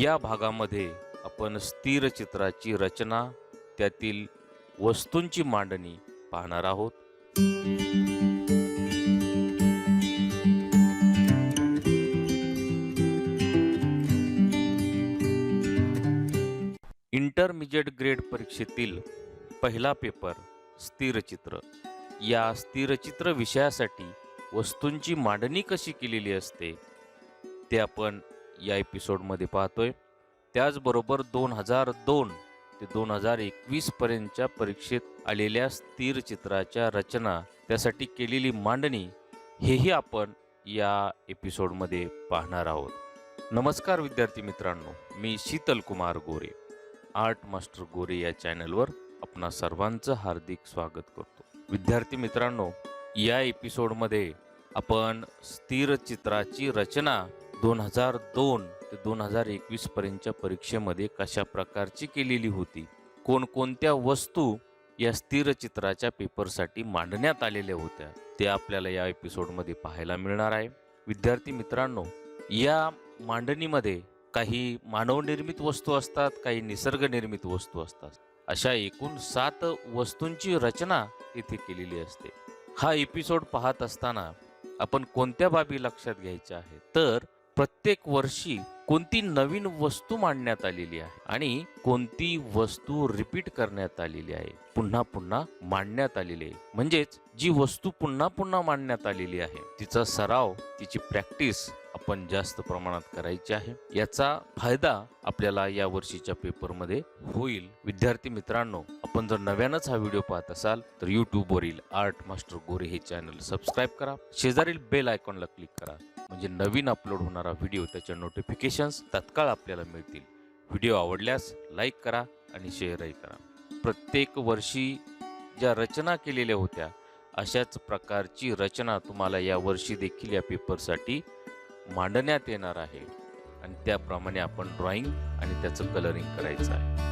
या भागामध्ये आपण स्थिर चित्राची रचना, त्यातील वस्तूंची मांडणी पाहणार आहोत. इंटरमिजिएट ग्रेड परीक्षेतील पहिला पेपर स्थिरचित्र. या स्थिरचित्र विषयासाठी वस्तूंची मांडणी कशी केलेली असते ते आपण या एपिसोडमध्ये पाहतोय. त्याचबरोबर 2002 ते 2021 पर्यंतच्या परीक्षेत आलेल्या स्थिरचित्राच्या रचना, त्यासाठी केलेली मांडणी, हेही आपण या एपिसोडमध्ये पाहणार आहोत. नमस्कार विद्यार्थी मित्रांनो, मी शिtalkuamar गोरे, आर्ट मास्टर गोरे या चॅनलवर आपणा सर्वांचं हार्दिक स्वागत करतो. विद्यार्थी मित्रांनो, या एपिसोडमध्ये आपण स्थिर चित्राची रचना 2002 ते 2021 पर्यंतच्या परीक्षेमध्ये कशा प्रकारची केलेली होती, कोणकोणत्या वस्तू या स्थिर चित्राच्या पेपरसाठी मांडण्यात आलेल्या होत्या, ते आपल्याला या एपिसोडमध्ये पाहायला मिळणार आहे. विद्यार्थी मित्रांनो, या मांडणीमध्ये काही मानवनिर्मित वस्तू असतात, काही निसर्गनिर्मित वस्तू असतात. अशा एकूण 7 वस्तूंची रचना इथे केलेली असते. हा एपिसोड पाहत असताना आपण कोणत्या बाबी लक्षात घ्यायच्या आहेत, तर प्रत्येक वर्षी कोणती नवीन वस्तू मांडण्यात आलेली आहे आणि कोणती वस्तू रिपीट करण्यात आलेली आहे, पुन्हा पुन्हा मांडण्यात आलेली आहे. म्हणजेच जी वस्तू पुन्हा पुन्हा मांडण्यात आलेली आहे, तिचा सराव, तिची प्रॅक्टिस आपण जास्त प्रमाणात करायची आहे. याचा फायदा आपल्याला या वर्षीच्या पेपरमध्ये होईल. विद्यार्थी मित्रांनो, आपण जर नव्यानच हा व्हिडिओ पाहत असाल तर यूट्यूबवरील आर्ट मास्टर गोरे हे चॅनल सबस्क्राईब करा. शेजारील बेल आयकॉनला क्लिक करा, म्हणजे नवीन अपलोड होणारा व्हिडिओ, त्याच्या नोटिफिकेशन्स तत्काळ आपल्याला मिळतील. व्हिडिओ आवडल्यास लाईक करा आणि शेअरही करा. प्रत्येक वर्षी ज्या रचना केलेल्या होत्या, अशाच प्रकारची रचना तुम्हाला या वर्षी देखील या पेपरसाठी मांडण्यात येणार आहे आणि त्याप्रमाणे आपण ड्रॉइंग आणि त्याचं कलरिंग करायचं आहे.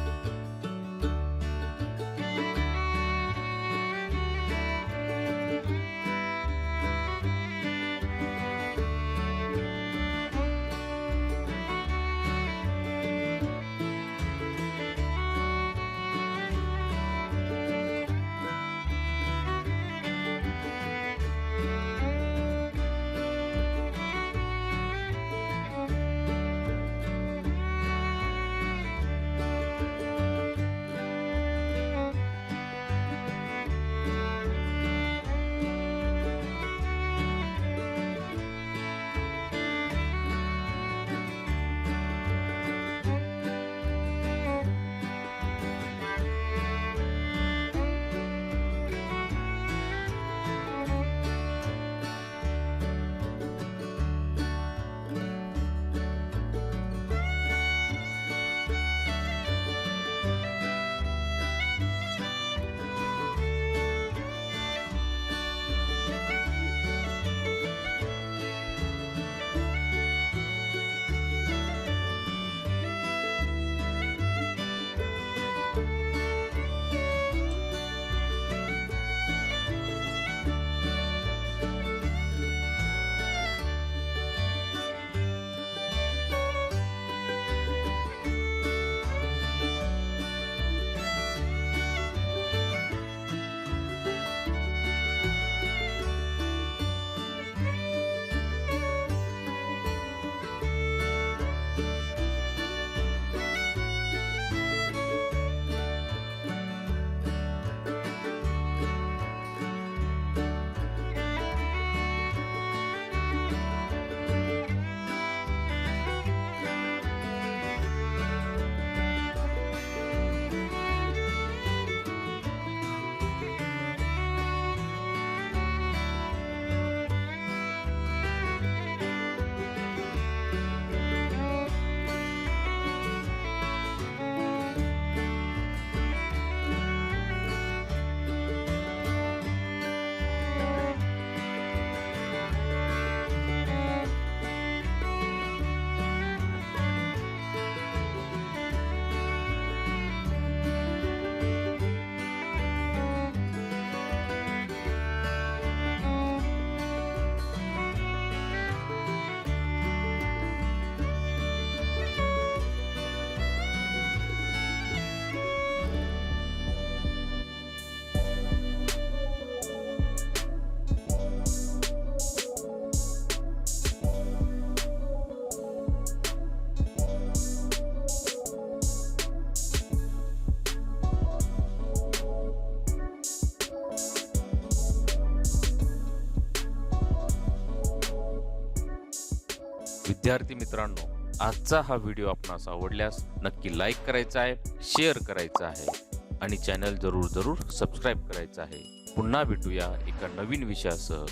विद्यार्थी मित्रांनो, आजचा हा व्हिडिओ आपणास आवडल्यास नक्की लाईक करायचा आहे, शेअर करायचा आहे आणि चॅनल जरूर सबस्क्राईब करायचं आहे. पुन्हा भेटूया एका नवीन विषयासह.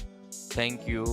Thank you.